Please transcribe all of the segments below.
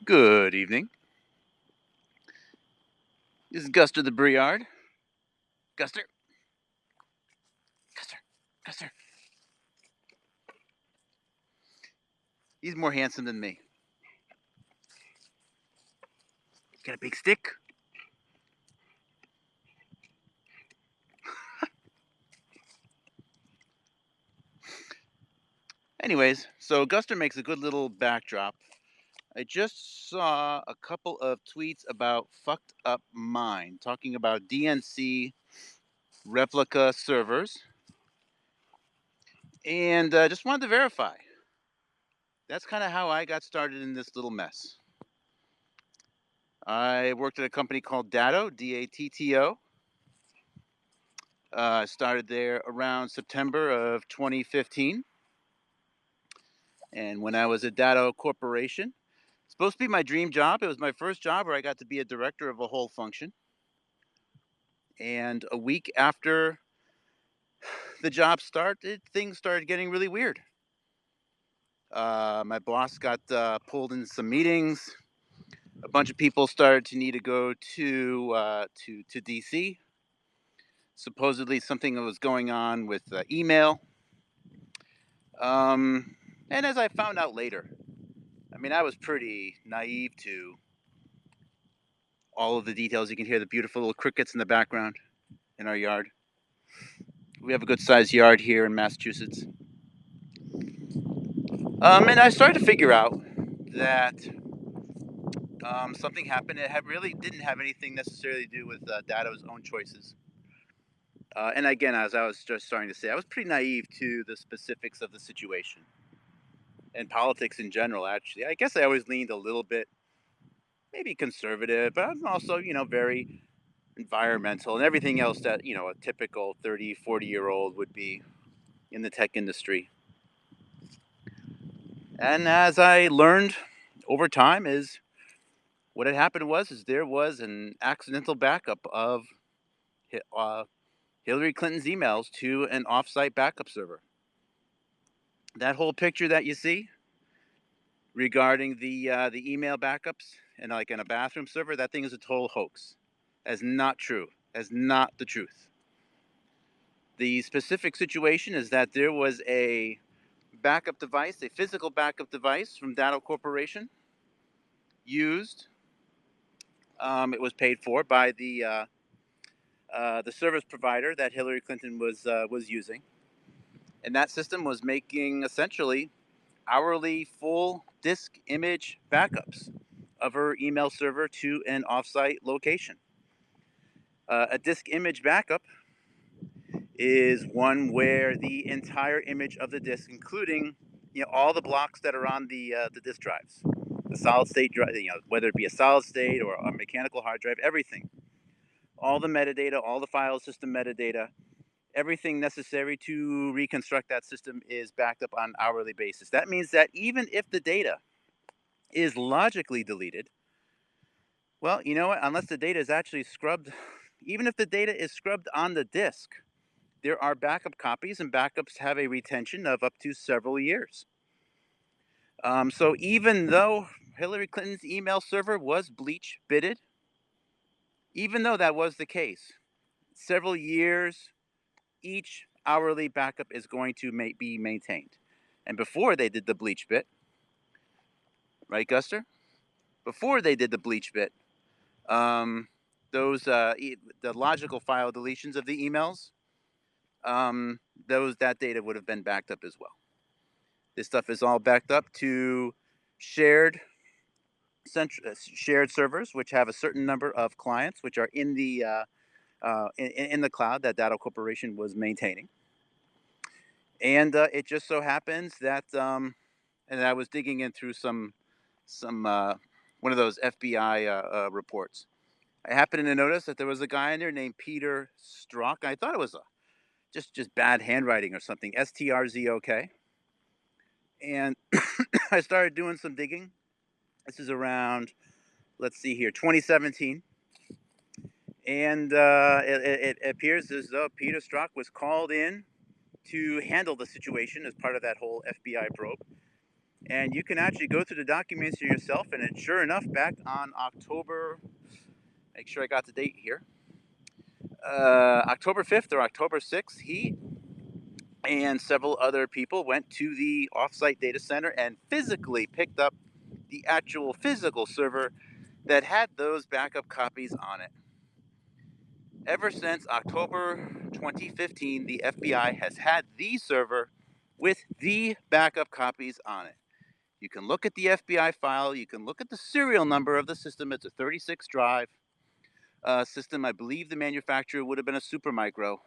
Good evening. This is Guster the Briard. Guster, Guster, Guster. He's more handsome than me. Got a big stick. Anyways, so Guster makes a good little backdrop. I just saw a couple of tweets about fucked up mine, talking about DNC replica servers, and just wanted to verify. That's kind of how I got started in this little mess. I worked at a company called Datto, Datto. I started there around September of 2015. And when I was at Datto Corporation, supposed to be my dream job. It was my first job where I got to be a director of a whole function. And a week after the job started, things started getting really weird. My boss got pulled in some meetings. A bunch of people started to need to go to DC. Supposedly something was going on with email. And as I found out later, I mean, I was pretty naive to all of the details. You can hear the beautiful little crickets in the background in our yard. We have a good sized yard here in Massachusetts. And I started to figure out that something happened. Really didn't have anything necessarily to do with Datto's own choices. And again, as I was just starting to say, I was pretty naive to the specifics of the situation and politics in general, actually. I guess I always leaned a little bit, maybe conservative, but I'm also, very environmental and everything else that, a typical 30, 40-year-old would be in the tech industry. And as I learned over time, is what had happened is there was an accidental backup of uh, Hillary Clinton's emails to an offsite backup server. That whole picture that you see regarding the email backups and like in a bathroom server, that thing is a total hoax. That's not true. That's not the truth. The specific situation is that there was a backup device, a physical backup device from Datto Corporation, used. It was paid for by the service provider that Hillary Clinton was using, and that system was making essentially hourly full disk image backups of her email server to an offsite location. A disk image backup is one where the entire image of the disk, including all the blocks that are on the disk drives, the solid state drive, whether it be a solid state or a mechanical hard drive, everything, all the metadata, all the file system metadata, everything necessary to reconstruct that system is backed up on an hourly basis. That means that even if the data is logically deleted, well, you know what? Unless the data is actually scrubbed, even if the data is scrubbed on the disk, there are backup copies, and backups have a retention of up to several years. So even though Hillary Clinton's email server was bleach bitted, even though that was the case, several years, each hourly backup is going to be maintained. And before they did the bleach bit, right, Guster? Before they did the bleach bit, um, the logical file deletions of the emails, that data would have been backed up as well. This stuff is all backed up to shared shared servers, which have a certain number of clients, which are in the cloud that Datto Corporation was maintaining. And it just so happens that, and I was digging in through some one of those FBI reports. I happened to notice that there was a guy in there named Peter Stzrok. I thought it was just bad handwriting or something. Strzok. And I started doing some digging. This is around, let's see here, 2017. And it appears as though Peter Strzok was called in to handle the situation as part of that whole FBI probe. And you can actually go through the documents yourself. And it's sure enough, back on October, make sure I got the date here, October 5th or October 6th, he and several other people went to the offsite data center and physically picked up the actual physical server that had those backup copies on it. Ever since October 2015, the FBI has had the server with the backup copies on it. You can look at the FBI file. You can look at the serial number of the system. It's a 36 drive system. I believe the manufacturer would have been a Supermicro.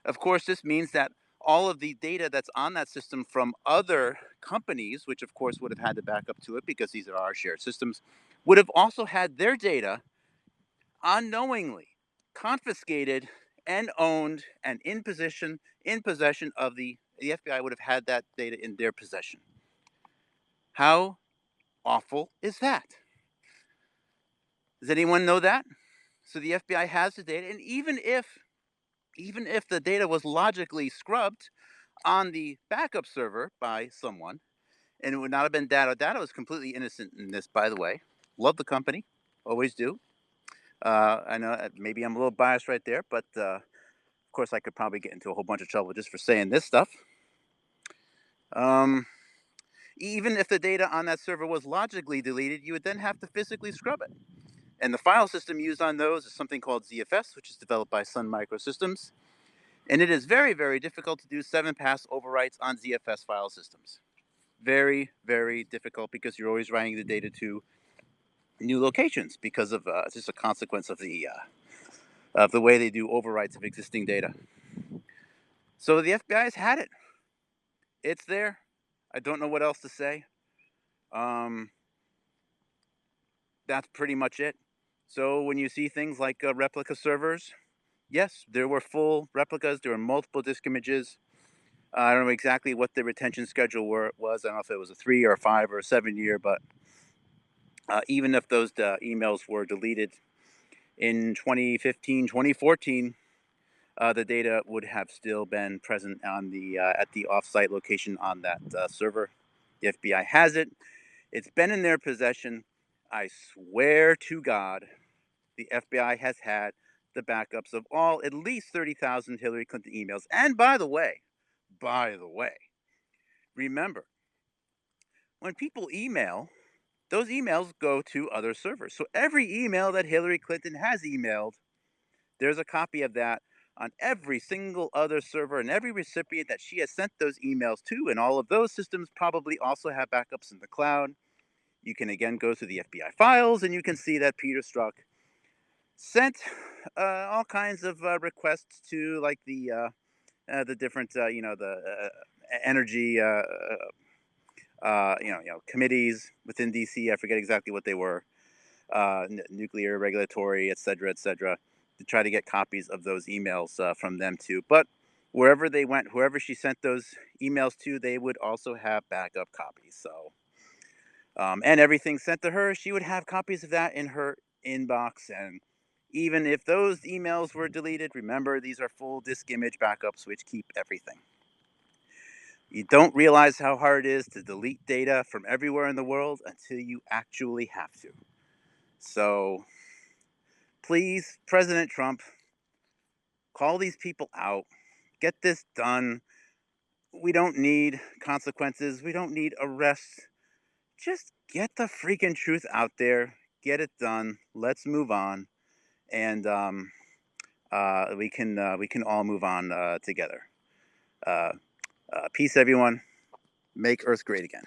Of course, this means that all of the data that's on that system from other companies, which of course would have had to back up to it because these are our shared systems, would have also had their data unknowingly confiscated and owned and in possession of the FBI would have had that data in their possession. How awful is that? Does anyone know that? So the FBI has the data, and even if the data was logically scrubbed on the backup server by someone, and it would not have been data. Data was completely innocent in this, by the way. Love the company, always do. I know maybe I'm a little biased right there, but of course I could probably get into a whole bunch of trouble just for saying this stuff. Um, Even if the data on that server was logically deleted, you would then have to physically scrub it. And the file system used on those is something called ZFS, which is developed by Sun Microsystems. And it is very, very difficult to do 7-pass overwrites on ZFS file systems. Very, very difficult because you're always writing the data to new locations because of just a consequence of the way they do overwrites of existing data. So the FBI has had it. It's there. I don't know what else to say. Um, that's pretty much it. So when you see things like replica servers, yes, there were full replicas. There were multiple disk images. I don't know exactly what the retention schedule was. I don't know if it was a 3 or a 5 or a 7 year, but even if those emails were deleted in 2015, 2014, the data would have still been present on the at the offsite location on that server. The FBI has it. It's been in their possession. I swear to God, the FBI has had the backups of all at least 30,000 Hillary Clinton emails. And by the way, remember, when people email, those emails go to other servers. So every email that Hillary Clinton has emailed, there's a copy of that on every single other server and every recipient that she has sent those emails to. And all of those systems probably also have backups in the cloud. You can again go to the FBI files and you can see that Peter Strzrok sent all kinds of requests to like the different the energy committees within DC. I forget exactly what they were, nuclear regulatory, et cetera, to try to get copies of those emails from them too. But wherever they went, whoever she sent those emails to, they would also have backup copies. So, and everything sent to her, she would have copies of that in her inbox. And even if those emails were deleted, remember these are full disk image backups, which keep everything. You don't realize how hard it is to delete data from everywhere in the world until you actually have to. So, please, President Trump, call these people out. Get this done. We don't need consequences. We don't need arrests. Just get the freaking truth out there. Get it done. Let's move on, and we can all move on together. Uh, Peace, everyone. Make Earth great again.